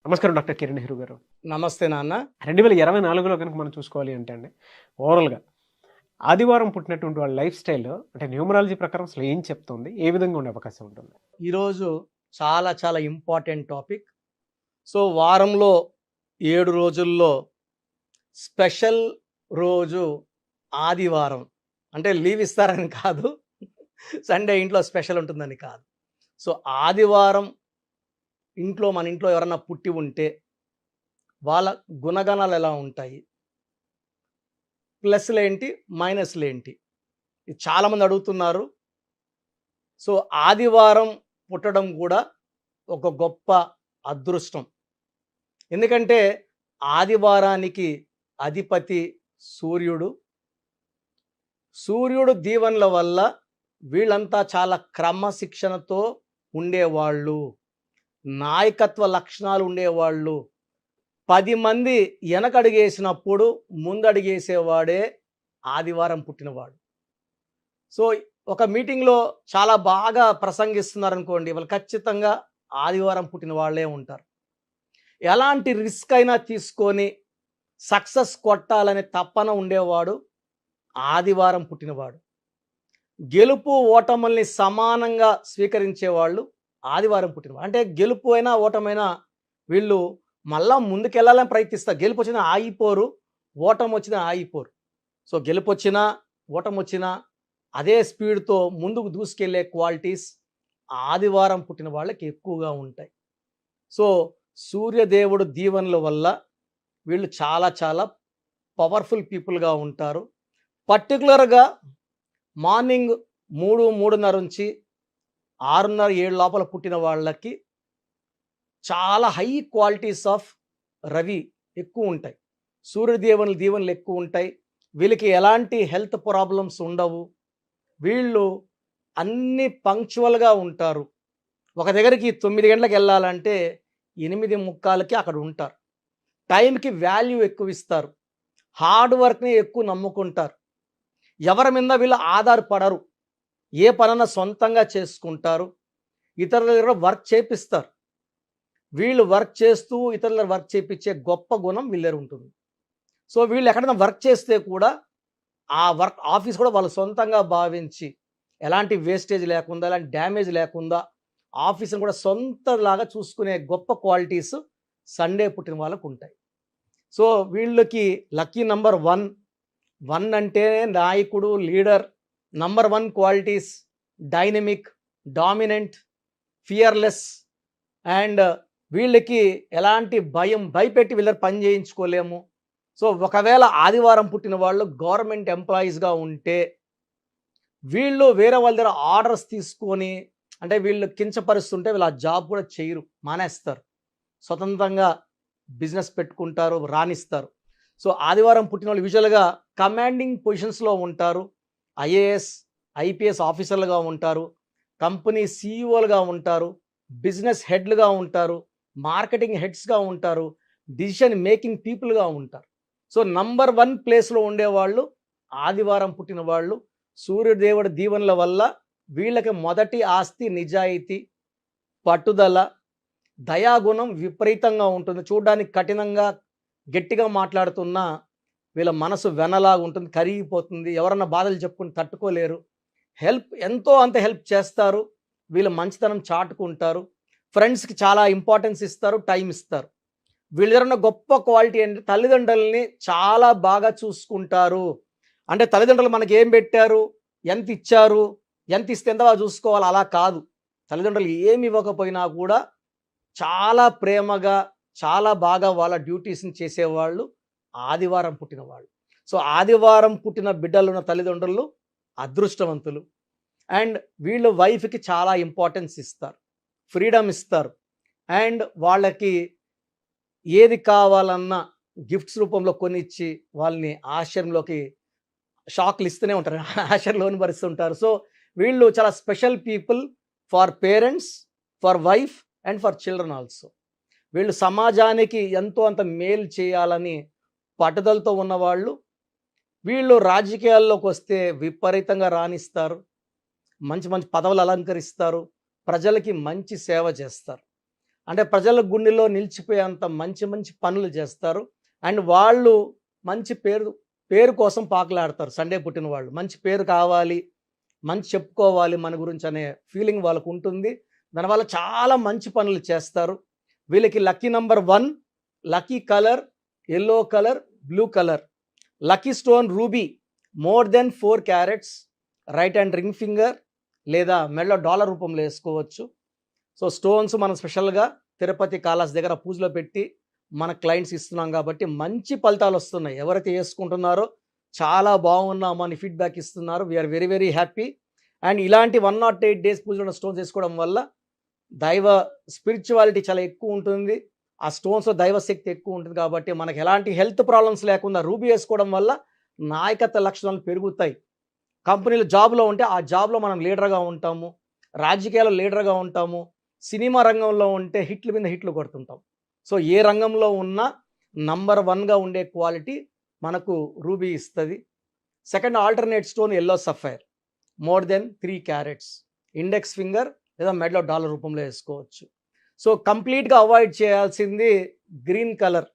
నమస్కారం డాక్టర్ కిరణ్ నెహ్రూ గారు. నమస్తే నాన్న. 2024లో కనుక మనం చూసుకోవాలి అంటే ఓవరాల్‌గా ఆదివారం పుట్టినటువంటి వాళ్ళ లైఫ్ స్టైల్ అంటే న్యూమరాలజీ ప్రకారం అసలు ఏం చెప్తుంది? ఏ విధంగా ఉండే అవకాశం ఉంటుంది? ఈరోజు చాలా చాలా ఇంపార్టెంట్ టాపిక్. సో, వారంలో 7 రోజుల్లో స్పెషల్ రోజు ఆదివారం. అంటే లీవ్ ఇస్తారని కాదు. సండే ఇంట్లో స్పెషల్ ఉంటుందని కాదు. సో, ఆదివారం మన ఇంట్లో ఎవరన్నా పుట్టి ఉంటే వాళ్ళ గుణగణాలు ఎలా ఉంటాయి? ప్లస్‌లేంటి? మైనస్‌లేంటి? ఇది చాలామంది అడుగుతున్నారు. సో, ఆదివారం పుట్టడం కూడా ఒక గొప్ప అదృష్టం. ఎందుకంటే ఆదివారానికి అధిపతి సూర్యుడు. సూర్యుడు దీవెనల వల్ల వీళ్ళంతా చాలా క్రమశిక్షణతో ఉండేవాళ్ళు. నాయకత్వ లక్షణాలు ఉండేవాళ్ళు. 10 మంది వెనకడుగేసినప్పుడు ముందడుగేసేవాడే ఆదివారం పుట్టినవాడు. సో, ఒక మీటింగ్‌లో చాలా బాగా ప్రసంగిస్తున్నారనుకోండి, వాళ్ళు ఖచ్చితంగా ఆదివారం పుట్టిన వాళ్ళే ఉంటారు. ఎలాంటి రిస్క్ అయినా తీసుకొని సక్సెస్ కొట్టాలనే తపన ఉండేవాడు ఆదివారం పుట్టినవాడు. గెలుపు ఓటముల్ని సమానంగా స్వీకరించేవాళ్ళు ఆదివారం పుట్టినవాడు. అంటే గెలుపు అయినా ఓటమైనా వీళ్ళు మళ్ళా ముందుకెళ్ళాలని ప్రయత్నిస్తారు. గెలుపు వచ్చినా ఆగిపోరు, ఓటమి వచ్చినా ఆగిపోరు. సో, గెలుపు వచ్చినా ఓటమి వచ్చినా అదే స్పీడ్తో ముందుకు దూసుకెళ్లే క్వాలిటీస్ ఆదివారం పుట్టిన వాళ్ళకి ఎక్కువగా ఉంటాయి. సో, సూర్యదేవుడు దీవెనల వల్ల వీళ్ళు చాలా చాలా పవర్ఫుల్ పీపుల్గా ఉంటారు. పర్టికులర్గా మార్నింగ్ 3, 3:30 నుంచి 6:30, 7 లోపల పుట్టిన వాళ్ళకి చాలా హై క్వాలిటీస్ ఆఫ్ రవి ఎక్కువ ఉంటాయి. సూర్యదేవుని దీవెనలు ఎక్కువ ఉంటాయి. వీళ్ళకి ఎలాంటి హెల్త్ ప్రాబ్లమ్స్ ఉండవు. వీళ్ళు అన్ని పంక్చువల్గా ఉంటారు. ఒక దగ్గరికి 9 గంటలకు వెళ్ళాలంటే 8:45కి అక్కడ ఉంటారు. టైంకి వాల్యూ ఎక్కువ ఇస్తారు. హార్డ్ వర్క్ని ఎక్కువ నమ్ముకుంటారు. ఎవరి మీద వీళ్ళు ఆధారపడరు. ఏ పనన్నా సొంతంగా చేసుకుంటారు. ఇతరుల దగ్గర వర్క్ చేపిస్తారు. వీళ్ళు వర్క్ చేస్తూ ఇతరుల వర్క్ చేపించే గొప్ప గుణం వీళ్ళ దగ్గర ఉంటుంది. సో, వీళ్ళు ఎక్కడైనా వర్క్ చేస్తే కూడా ఆ వర్క్ ఆఫీస్ కూడా వాళ్ళు సొంతంగా భావించి ఎలాంటి వేస్టేజ్ లేకుండా, ఎలాంటి డ్యామేజ్ లేకుండా ఆఫీస్ని కూడా సొంతలాగా చూసుకునే గొప్ప క్వాలిటీస్ సండే పుట్టిన వాళ్ళకు ఉంటాయి. సో, వీళ్ళకి లక్కీ నంబర్ 1. 1 అంటే నాయకుడు, leader. Number 1 qualities dynamic, dominant, fearless. And వీళ్ళకి ఎలాంటి భయపెట్టి వీళ్ళ పని చేయించుకోలేము. సో, ఒకవేళ ఆదివారం పుట్టిన వాళ్ళు గవర్నమెంట్ ఎంప్లాయీస్గా ఉంటే వీళ్ళు వేరే వాళ్ళ దగ్గర ఆర్డర్స్ తీసుకొని, అంటే వీళ్ళు కించపరుస్తుంటే వీళ్ళు ఆ జాబ్ కూడా చేయరు, మానేస్తారు. స్వతంత్రంగా బిజినెస్ పెట్టుకుంటారు, రాణిస్తారు. సో, ఆదివారం పుట్టిన వాళ్ళు యూజువల్గా కమాండింగ్ పొజిషన్స్లో ఉంటారు. ఐఏఎస్, ఐపీఎస్ ఆఫీసర్లుగా ఉంటారు. కంపెనీ సీఈఓలుగా ఉంటారు. బిజినెస్ హెడ్లుగా ఉంటారు. మార్కెటింగ్ హెడ్స్గా ఉంటారు. డిసిషన్ మేకింగ్ పీపుల్గా ఉంటారు. సో, నంబర్ 1 ప్లేస్లో ఉండేవాళ్ళు ఆదివారం పుట్టిన వాళ్ళు. సూర్యదేవుడి దీవెనల వల్ల వీళ్ళకి మొదటి ఆస్తి నిజాయితీ, పట్టుదల, దయాగుణం విపరీతంగా ఉంటుంది. చూడడానికి కఠినంగా గట్టిగా మాట్లాడుతున్నా వీళ్ళ మనసు వెనలాగా ఉంటుంది, కరిగిపోతుంది. ఎవరన్నా బాధలు చెప్పుకుని తట్టుకోలేరు. ఎంతో అంత హెల్ప్ చేస్తారు. వీళ్ళ మంచితనం చాటుకుంటారు. ఫ్రెండ్స్కి చాలా ఇంపార్టెన్స్ ఇస్తారు, టైం ఇస్తారు. వీళ్ళ దగ్గర ఉన్న గొప్ప క్వాలిటీ ఏంటంటే తల్లిదండ్రులని చాలా బాగా చూసుకుంటారు. అంటే తల్లిదండ్రులు మనకి ఏం పెట్టారు, ఎంత ఇచ్చారు, ఎంత ఇస్తే ఎంత బాగా చూసుకోవాలి అలా కాదు. తల్లిదండ్రులు ఏమి ఇవ్వకపోయినా కూడా చాలా ప్రేమగా, చాలా బాగా వాళ్ళ డ్యూటీస్ని చేసేవాళ్ళు ఆదివారం పుట్టిన వాళ్ళు. సో, ఆదివారం పుట్టిన బిడ్డలు ఉన్న తల్లిదండ్రులు అదృష్టవంతులు. అండ్ వీళ్ళు వైఫ్కి చాలా ఇంపార్టెన్స్ ఇస్తారు, ఫ్రీడమ్ ఇస్తారు. అండ్ వాళ్ళకి ఏది కావాలన్నా గిఫ్ట్స్ రూపంలో కొనిచ్చి వాళ్ళని ఆశ్చర్యంలోకి షాక్లు ఇస్తూనే ఉంటారు, ఆశ్చర్యంలోని భరిస్తుంటారు. సో, వీళ్ళు చాలా special people for parents, for wife and for children also. వీళ్ళు సమాజానికి ఎంతో అంత మేలు చేయాలని పట్టుదలతో ఉన్నవాళ్ళు. వీళ్ళు రాజకీయాల్లోకి వస్తే విపరీతంగా రాణిస్తారు. మంచి మంచి పదవులు అలంకరిస్తారు. ప్రజలకి మంచి సేవ చేస్తారు. అంటే ప్రజల గుండెలో నిలిచిపోయేంత మంచి మంచి పనులు చేస్తారు. అండ్ వాళ్ళు మంచి పేరు కోసం పాకులాడతారు. సండే పుట్టిన వాళ్ళు మంచి పేరు కావాలి, మంచి చెప్పుకోవాలి మన గురించి అనే ఫీలింగ్ వాళ్ళకు ఉంటుంది. దానివల్ల చాలా మంచి పనులు చేస్తారు. వీళ్ళకి lucky number 1, lucky colour yellow colour, blue colour, lucky stone ruby more than 4 carats, right hand ring finger లేదా మెడలో డాలర్ రూపంలో వేసుకోవచ్చు. సో స్టోన్స్ మనం స్పెషల్గా తిరుపతి కాళహస్తి దగ్గర పూజలో పెట్టి మన క్లయింట్స్ ఇస్తున్నాం కాబట్టి మంచి ఫలితాలు వస్తున్నాయి. ఎవరైతే వేసుకుంటున్నారో చాలా బాగున్నామని ఫీడ్బ్యాక్ ఇస్తున్నారు. We are very very happy. And ఇలాంటి 108 డేస్ పూజలో స్టోన్స్ వేసుకోవడం వల్ల దైవ స్పిరిచువాలిటీ చాలా ఎక్కువ ఉంటుంది. ఆ స్టోన్స్లో దైవశక్తి ఎక్కువ ఉంటుంది కాబట్టి మనకి ఎలాంటి హెల్త్ ప్రాబ్లమ్స్ లేకుండా రూబీ వేసుకోవడం వల్ల నాయకత్వ లక్షణాలు పెరుగుతాయి. కంపెనీలో జాబ్లో ఉంటే ఆ జాబ్లో మనం లీడర్గా ఉంటాము, రాజకీయాల్లో లీడర్గా ఉంటాము, సినిమా రంగంలో ఉంటే హిట్ల మీద హిట్లు కొడుతుంటాం. సో ఏ రంగంలో ఉన్నా నంబర్ 1గా ఉండే క్వాలిటీ మనకు రూబీ ఇస్తుంది. Second alternate stone yellow sapphire more than 3 carats, index finger లేదా మెడలో డాలర్ రూపంలో వేసుకోవచ్చు. సో కంప్లీట్గా అవాయిడ్ చేయాల్సింది గ్రీన్ కలర్.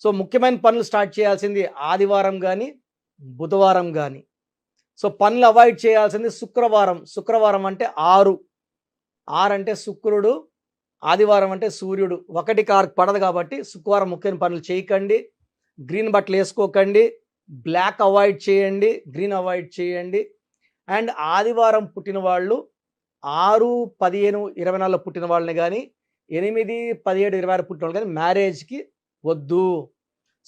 సో ముఖ్యమైన పనులు స్టార్ట్ చేయాల్సింది ఆదివారం కానీ బుధవారం కానీ. సో పనులు అవాయిడ్ చేయాల్సింది శుక్రవారం అంటే 6 అంటే శుక్రుడు, ఆదివారం అంటే సూర్యుడు, 1 కారు పడదు కాబట్టి శుక్రవారం ముఖ్యమైన పనులు చేయకండి. గ్రీన్ బట్టలు వేసుకోకండి, బ్లాక్ అవాయిడ్ చేయండి, గ్రీన్ అవాయిడ్ చేయండి. అండ్ ఆదివారం పుట్టిన వాళ్ళు 6, 15, 24 పుట్టిన వాళ్ళని కానీ 8, 17, 26 పుట్టిన వాళ్ళు కానీ మ్యారేజ్కి వద్దు.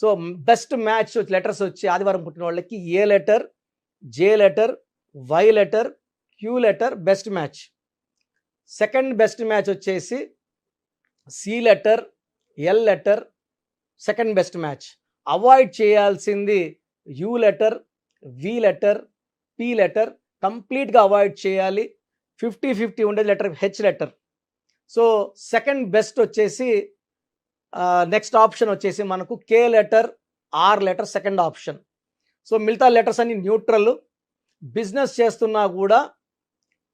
సో బెస్ట్ మ్యాచ్ లెటర్స్ వచ్చి ఆదివారం పుట్టిన వాళ్ళకి A letter, J letter, Y letter, Q letter best match. Second best match వచ్చేసి C letter, L letter second best match. Avoid చేయాల్సింది U letter, V letter, P letter కంప్లీట్గా avoid చేయాలి. 50-50 ఉండేది letter H letter. So second best వచ్చేసి next option వచ్చేసి మనకు K letter, R letter second option. So మిగతా letters అన్ని neutral. Business చేస్తున్నా కూడా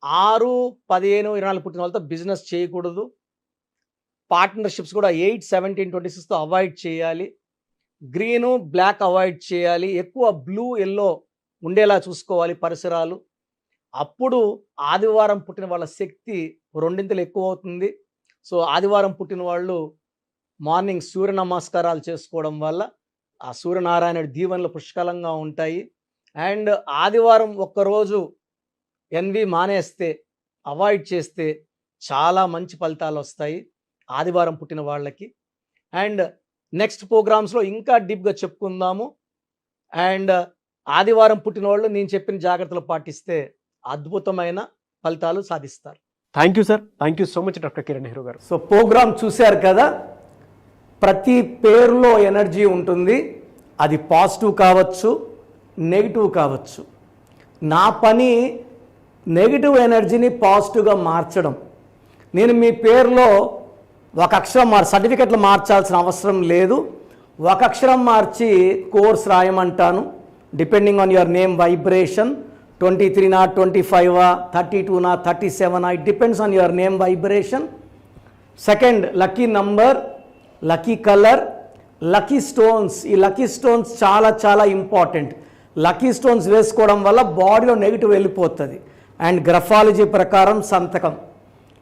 6, 15, 24 పుట్టిన వాళ్ళతో బిజినెస్ చేయకూడదు. పార్ట్నర్షిప్స్ కూడా 8, 17, 26తో అవాయిడ్ చేయాలి. గ్రీను, బ్లాక్ అవాయిడ్ చేయాలి. ఎక్కువ బ్లూ, ఎల్లో ఉండేలా చూసుకోవాలి పరిసరాలు. అప్పుడు ఆదివారం పుట్టిన వాళ్ళ శక్తి 2 ఎక్కువ అవుతుంది. సో ఆదివారం పుట్టిన వాళ్ళు మార్నింగ్ సూర్య నమస్కారాలు చేసుకోవడం వల్ల ఆ సూర్యనారాయణుడి దీవెనలు పుష్కలంగా ఉంటాయి. అండ్ ఆదివారం ఒక్కరోజు ఎన్వి మానేస్తే, అవాయిడ్ చేస్తే చాలా మంచి ఫలితాలు వస్తాయి ఆదివారం పుట్టిన వాళ్ళకి. అండ్ నెక్స్ట్ ప్రోగ్రామ్స్లో ఇంకా డీప్గా చెప్పుకుందాము. అండ్ ఆదివారం పుట్టిన వాళ్ళు నేను చెప్పిన జాగ్రత్తలు పాటిస్తే అద్భుతమైన ఫలితాలు సాధిస్తారు. Thank you sir, thank you so much doctor Kiran Nehru గారు. సో ప్రోగ్రామ్ చూశారు కదా, ప్రతి పేరులో ఎనర్జీ ఉంటుంది. అది పాజిటివ్ కావచ్చు, నెగిటివ్ కావచ్చు. నా పని నెగిటివ్ ఎనర్జీని పాజిటివ్గా మార్చడం. నేను మీ పేరులో ఒక అక్షరం సర్టిఫికెట్లు మార్చాల్సిన అవసరం లేదు. ఒక అక్షరం మార్చి కోర్స్ రాయమంటాను. Depending on your name vibration 23 25 32 37 it depends on your name vibration. Second lucky number, lucky colour, lucky stones. ఈ లక్కీ స్టోన్స్ చాలా చాలా ఇంపార్టెంట్. లక్కీ స్టోన్స్ వేసుకోవడం వల్ల బాడీలో నెగిటివ్ వెళ్ళిపోతుంది. అండ్ గ్రఫాలజీ ప్రకారం సంతకం.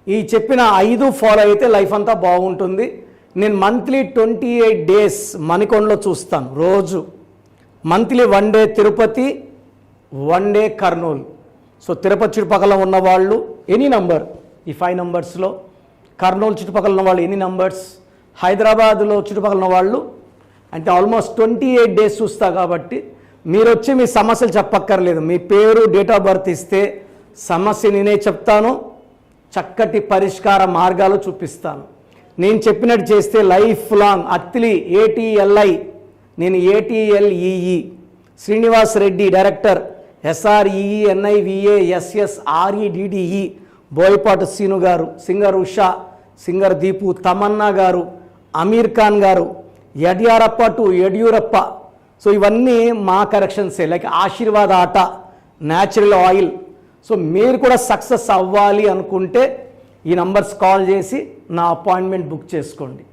ఈ చెప్పిన 5 ఫాలో అయితే లైఫ్ అంతా బాగుంటుంది. నేను మంత్లీ 28 డేస్ మణికొండలో చూస్తాను రోజు. Monthly 1 day Tirupati, 1 day Kurnool. So Tirupati చుట్టుపక్కల ఉన్నవాళ్ళు ఎనీ నంబర్, ఈ 5 నంబర్స్లో, కర్నూలు చుట్టుపక్కల ఉన్న వాళ్ళు ఎనీ నంబర్స్, హైదరాబాద్లో చుట్టుపక్కల ఉన్న వాళ్ళు అంటే ఆల్మోస్ట్ 28 డేస్ చూస్తా. కాబట్టి మీరు వచ్చి మీ సమస్యలు చెప్పక్కర్లేదు. మీ పేరు, డేట్ ఆఫ్ బర్త్ ఇస్తే సమస్య నేనే చెప్తాను, చక్కటి పరిష్కార మార్గాలు చూపిస్తాను. నేను చెప్పినట్టు చేస్తే లైఫ్ లాంగ్. అత్తిలి ATLI, నేను ATLEE, Srinivas Reddy director, SREENIVASSREDDE, Boyapati Seenu garu, singer Usha, singer Deepu, Tamannaah garu, Aamir Khan గారు, యడ్యారప్ప టు యడ్యూరప్ప. సో ఇవన్నీ మా కరెక్షన్సే. లైక్ ఆశీర్వాద్ ఆట, న్యాచురల్ ఆయిల్. సో మీరు కూడా సక్సెస్ అవ్వాలి అనుకుంటే ఈ నంబర్స్ కాల్ చేసి నా అపాయింట్మెంట్ బుక్ చేసుకోండి.